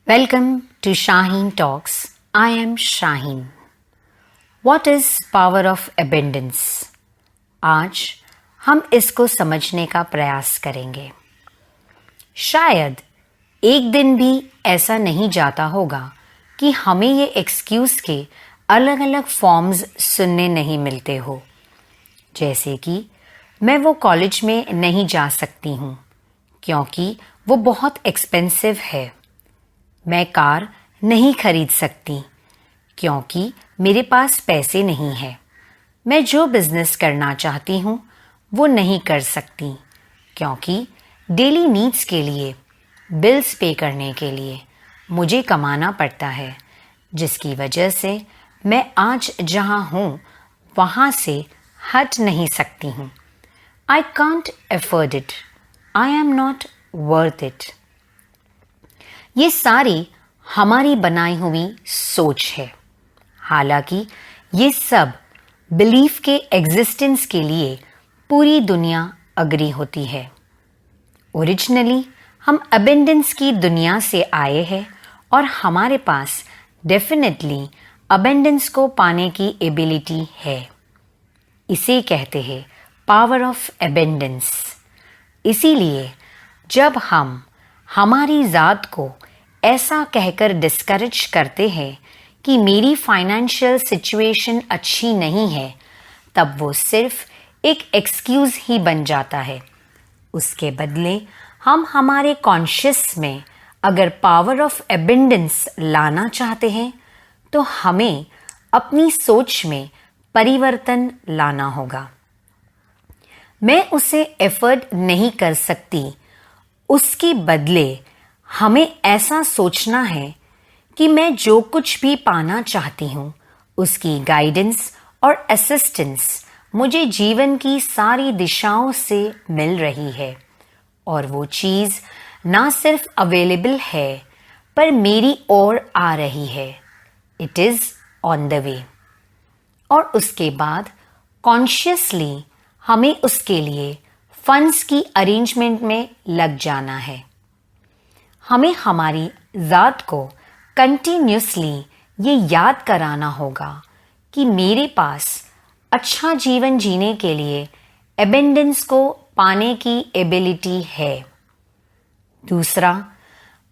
Welcome to Shaheen Talks. I am Shaheen. What is power of abundance? आज हम इसको समझने का प्रयास करेंगे। शायद एक दिन भी ऐसा नहीं जाता होगा कि हमें ये एक्सक्यूज के अलग अलग फॉर्म्स सुनने नहीं मिलते हो, जैसे कि मैं वो कॉलेज में नहीं जा सकती हूँ क्योंकि वो बहुत एक्सपेंसिव है। मैं कार नहीं खरीद सकती क्योंकि मेरे पास पैसे नहीं हैं। मैं जो बिजनेस करना चाहती हूँ वो नहीं कर सकती क्योंकि डेली नीड्स के लिए, बिल्स पे करने के लिए मुझे कमाना पड़ता है, जिसकी वजह से मैं आज जहाँ हूँ वहाँ से हट नहीं सकती हूँ। I can't afford it. I am not worth it. ये सारी हमारी बनाई हुई सोच है। हालांकि ये सब बिलीफ के एग्जिस्टेंस के लिए पूरी दुनिया अग्री होती है। ओरिजिनली हम अबेंडेंस की दुनिया से आए हैं और हमारे पास डेफिनेटली अबेंडेंस को पाने की एबिलिटी है। इसे कहते हैं पावर ऑफ अबेंडेंस। इसीलिए जब हम हमारी ज़ात को ऐसा कहकर डिस्करेज करते हैं कि मेरी फाइनेंशियल सिचुएशन अच्छी नहीं है, तब वो सिर्फ एक एक्सक्यूज़ ही बन जाता है। उसके बदले हम हमारे कॉन्शियस में अगर पावर ऑफ अबेंडेंस लाना चाहते हैं तो हमें अपनी सोच में परिवर्तन लाना होगा। मैं उसे एफर्ट नहीं कर सकती, उसके बदले हमें ऐसा सोचना है कि मैं जो कुछ भी पाना चाहती हूँ उसकी गाइडेंस और असिस्टेंस मुझे जीवन की सारी दिशाओं से मिल रही है और वो चीज़ ना सिर्फ अवेलेबल है पर मेरी ओर आ रही है। It is on the way. और उसके बाद कॉन्शियसली हमें उसके लिए फंड्स की अरेंजमेंट में लग जाना है। हमें हमारी ज़ात को कंटिन्यूसली ये याद कराना होगा कि मेरे पास अच्छा जीवन जीने के लिए एबेंडेंस को पाने की एबिलिटी है। दूसरा,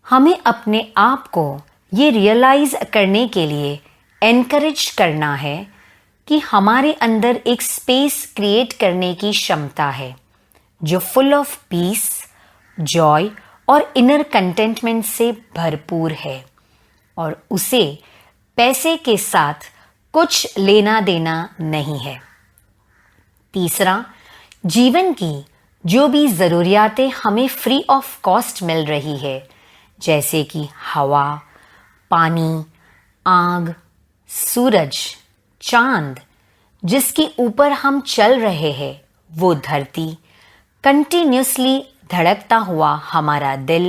हमें अपने आप को ये रियलाइज करने के लिए एनकरेज करना है कि हमारे अंदर एक स्पेस क्रिएट करने की क्षमता है जो फुल ऑफ पीस, जॉय और इनर कंटेंटमेंट से भरपूर है और उसे पैसे के साथ कुछ लेना देना नहीं है। तीसरा, जीवन की जो भी ज़रूरियातें हमें फ्री ऑफ कॉस्ट मिल रही है, जैसे कि हवा, पानी, आग, सूरज, चांद, जिसके ऊपर हम चल रहे हैं, वो धरती, कंटिन्यूसली धड़कता हुआ हमारा दिल,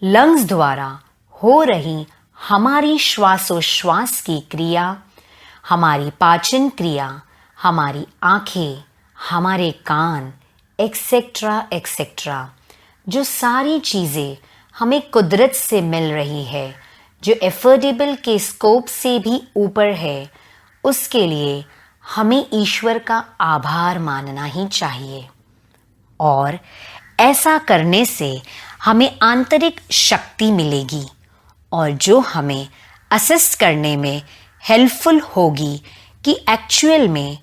लंग्स द्वारा हो रही हमारी श्वासोश्वास की क्रिया, हमारी पाचन क्रिया, हमारी आँखें, हमारे कान, एक्सेट्रा एक्सेट्रा, जो सारी चीज़ें हमें कुदरत से मिल रही है, जो एफोर्डेबल के स्कोप से भी ऊपर है, उसके लिए हमें ईश्वर का आभार मानना ही चाहिए। और ऐसा करने से हमें आंतरिक शक्ति मिलेगी और जो हमें असिस्ट करने में हेल्पफुल होगी कि एक्चुअल में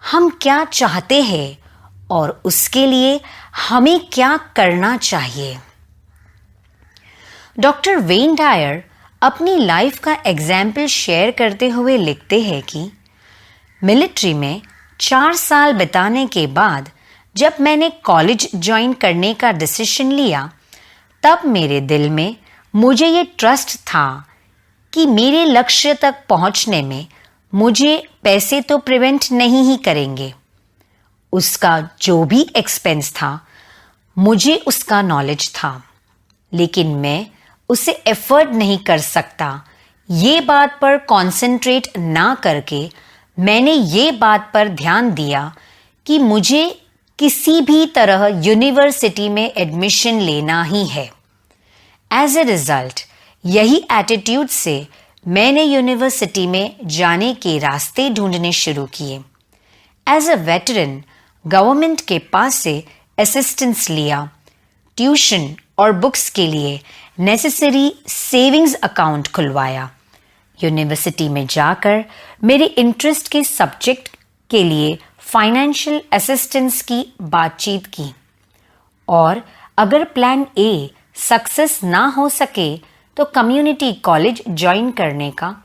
हम क्या चाहते हैं और उसके लिए हमें क्या करना चाहिए। डॉक्टर वेन डायर अपनी लाइफ का एग्जाम्पल शेयर करते हुए लिखते हैं कि मिलिट्री में 4 साल बिताने के बाद जब मैंने कॉलेज ज्वाइन करने का डिसीजन लिया, तब मेरे दिल में मुझे ये ट्रस्ट था कि मेरे लक्ष्य तक पहुंचने में मुझे पैसे तो प्रिवेंट नहीं ही करेंगे। उसका जो भी एक्सपेंस था, मुझे उसका नॉलेज था, लेकिन मैं उसे एफर्ट नहीं कर सकता। ये बात पर कॉन्सेंट्रेट ना करके मैंने ये बात पर ध्यान दिया कि मुझे किसी भी तरह यूनिवर्सिटी में एडमिशन लेना ही है। एज ए रिजल्ट यही एटीट्यूड से मैंने यूनिवर्सिटी में जाने के रास्ते ढूंढने शुरू किए। एज अ वेटरन गवर्नमेंट के पास से असिस्टेंस लिया, ट्यूशन और बुक्स के लिए नेसेसरी सेविंग्स अकाउंट खुलवाया। यूनिवर्सिटी में जाकर मेरे इंटरेस्ट के सब्जेक्ट के लिए फाइनेंशियल असिस्टेंस की बातचीत की, और अगर प्लान ए सक्सेस ना हो सके तो कम्युनिटी कॉलेज ज्वाइन करने का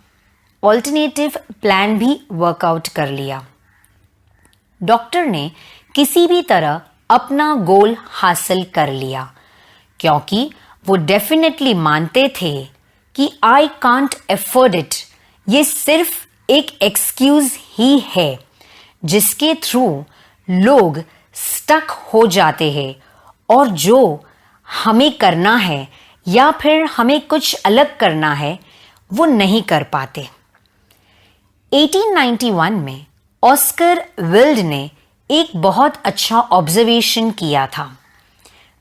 ऑल्टरनेटिव प्लान भी वर्कआउट कर लिया। डॉक्टर ने किसी भी तरह अपना गोल हासिल कर लिया, क्योंकि वो डेफिनेटली मानते थे कि आई कांट अफोर्ड इट ये सिर्फ एक एक्सक्यूज ही है जिसके थ्रू लोग स्टक हो जाते हैं और जो हमें करना है या फिर हमें कुछ अलग करना है वो नहीं कर पाते। 1891 में ऑस्कर विल्ड ने एक बहुत अच्छा ऑब्जर्वेशन किया था।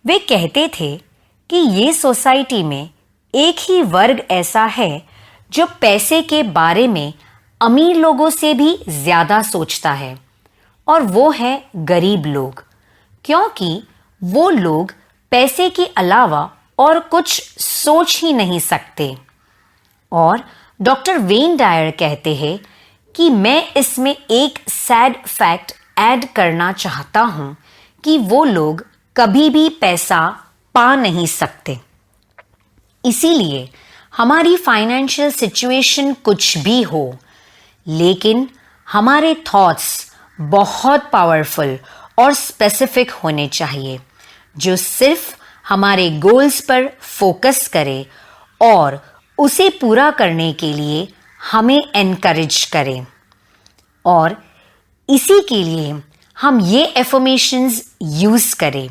वे कहते थे कि ये सोसाइटी में एक ही वर्ग ऐसा है जो पैसे के बारे में अमीर लोगों से भी ज्यादा सोचता है, और वो है गरीब लोग, क्योंकि वो लोग पैसे के अलावा और कुछ सोच ही नहीं सकते। और डॉक्टर वेन डायर कहते हैं कि मैं इसमें एक सैड फैक्ट ऐड करना चाहता हूं कि वो लोग कभी भी पैसा पा नहीं सकते। इसीलिए हमारी फाइनेंशियल सिचुएशन कुछ भी हो, लेकिन हमारे थॉट्स बहुत पावरफुल और स्पेसिफिक होने चाहिए, जो सिर्फ हमारे गोल्स पर फोकस करे और उसे पूरा करने के लिए हमें एनकरेज करे। और इसी के लिए हम ये एफर्मेशंस यूज करें।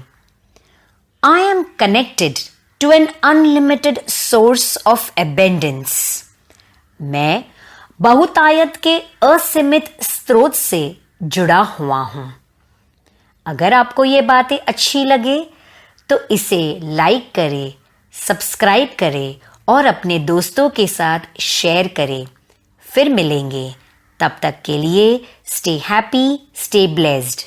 I am connected to an unlimited source of abundance. मैं बहुतायत के असीमित स्रोत से जुड़ा हुआ हूं। अगर आपको ये बातें अच्छी लगे तो इसे लाइक करें, सब्सक्राइब करें और अपने दोस्तों के साथ शेयर करें। फिर मिलेंगे, तब तक के लिए स्टे हैप्पी, स्टे ब्लेस्ड।